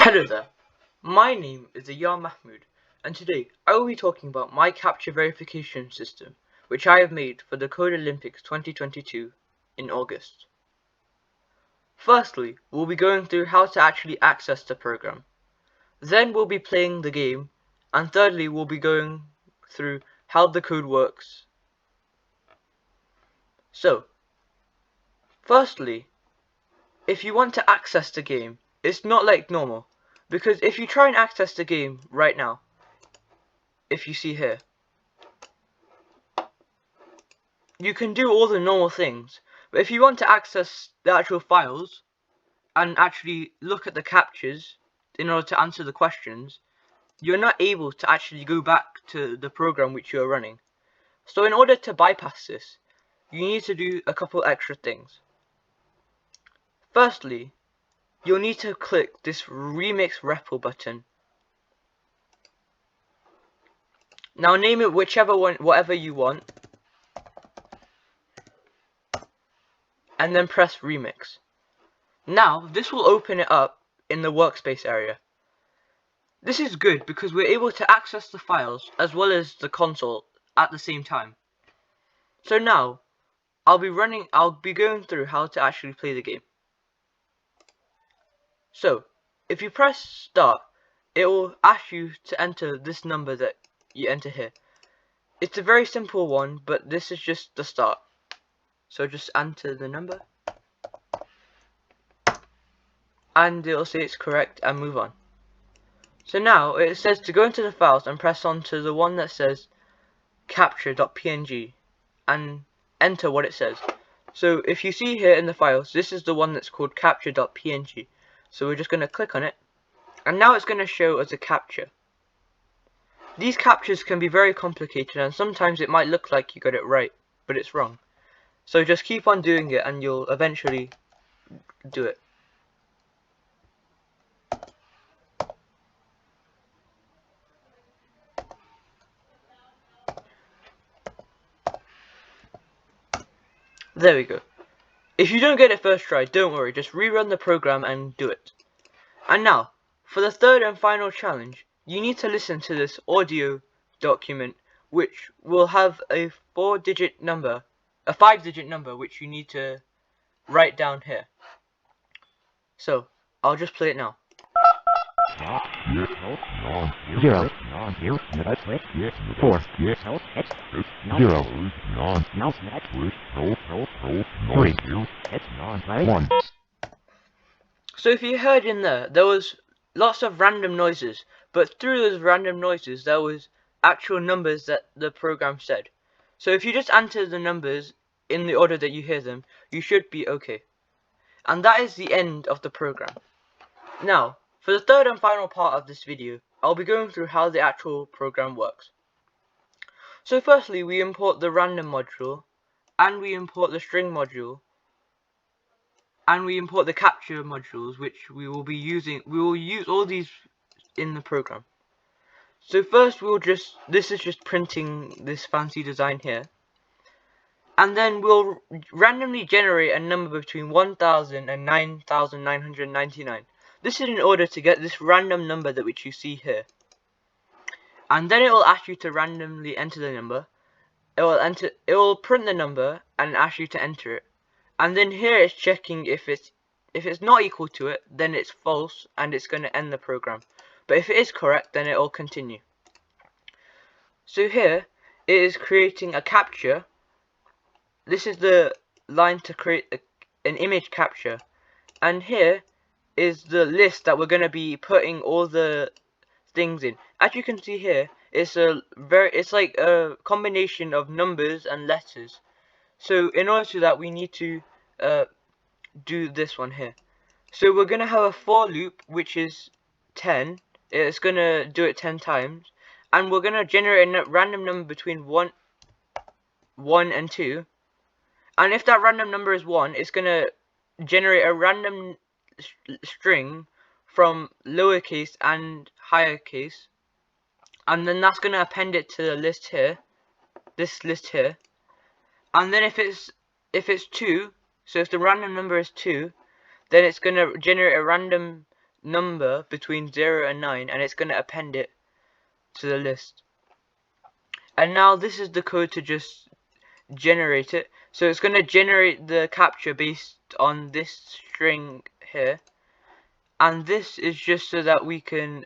Hello there, my name is Ayar Mahmood, and today I will be talking about my Captcha verification system, which I have made for the Code Olympics 2022 in August. Firstly, we'll be going through how to actually access the program. Then we'll be playing the game, and thirdly we'll be going through how the code works. So, firstly, if you want to access the game, it's not like normal, because if you try and access the game right now, if you see here, you can do all the normal things, but if you want to access the actual files and actually look at the captchas in order to answer the questions, you're not able to actually go back to the program which you're running. So in order to bypass this, you need to do a couple extra things. Firstly, you'll need to click this Remix REPL button. Now name it whatever you want, and then press Remix. Now this will open it up in the workspace area. This is good because we're able to access the files as well as the console at the same time. So now I'll be going through how to actually play the game. So if you press start, it will ask you to enter this number that you enter here. It's a very simple one, but this is just the start. So just enter the number, and it'll say it's correct and move on. So now it says to go into the files and press on to the one that says captcha.png and enter what it says. So if you see here in the files, this is the one that's called captcha.png. So we're just going to click on it, and now it's going to show as a captcha. These captchas can be very complicated, and sometimes it might look like you got it right, but it's wrong. So just keep on doing it and you'll eventually do it. There we go. If you don't get it first try, don't worry, just rerun the program and do it. And now, for the third and final challenge, you need to listen to this audio document, which will have a 5-digit number, which you need to write down here. So, I'll just play it now. 0, 4, 0, 3, 1. So if you heard in there was lots of random noises, but through those random noises there was actual numbers that the program said. So if you just enter the numbers in the order that you hear them, you should be okay. And that is the end of the program. Now, for the third and final part of this video, I'll be going through how the actual program works. So firstly, we import the random module, and we import the string module, and we import the captcha modules, which we will use all these in the program. So first this is just printing this fancy design here, and then we'll randomly generate a number between 1000 and 9999. This is in order to get this random number which you see here. And then it will ask you to randomly enter the number. It will print the number and ask you to enter it. And then here it's checking if it's not equal to it, then it's false and it's going to end the program. But if it is correct, then it will continue. So here it is creating a captcha. This is the line to create an image captcha, and here is the list that we're going to be putting all the things in. As you can see here, it's like a combination of numbers and letters. So in order to do that, we need to do this one here. So we're going to have a for loop, which is 10. It's going to do it 10 times, and we're going to generate a random number between 1 and 2. And if that random number is 1, it's going to generate a random string from lowercase and higher case, and then that's going to append it to the list here, this list here. And then if it's 2, so if the random number is 2, then it's going to generate a random number between 0 and 9, and it's going to append it to the list. And now this is the code to just generate it. So it's going to generate the captcha based on this string here, and this is just so that we can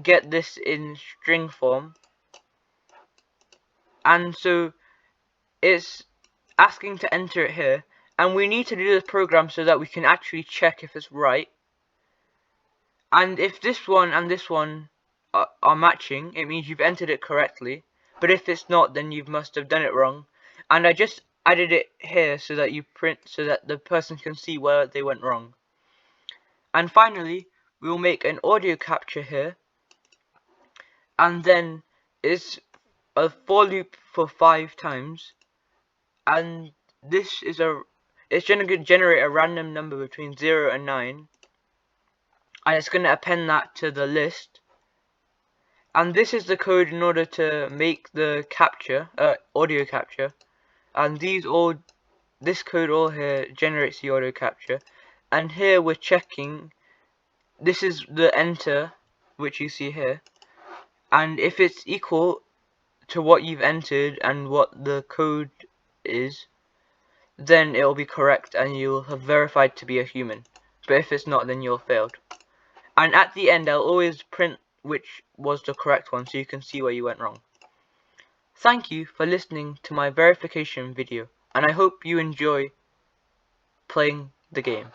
get this in string form. And so it's asking to enter it here, and we need to do this program so that we can actually check if it's right. And if this one and this one are matching, it means you've entered it correctly. But if it's not, then you must have done it wrong. And I just added it here so that the person can see where they went wrong. And finally, we will make an audio capture here, and then it's a for loop for 5 times, and this is it's going to generate a random number between 0 and 9, and it's going to append that to the list. And this is the code in order to make the capture, audio capture, and this code all here generates the audio capture. And here we're checking, this is the enter, which you see here, and if it's equal to what you've entered and what the code is, then it will be correct and you'll have verified to be a human. But if it's not, then you'll have failed. And at the end, I'll always print which was the correct one so you can see where you went wrong. Thank you for listening to my verification video, and I hope you enjoy playing the game.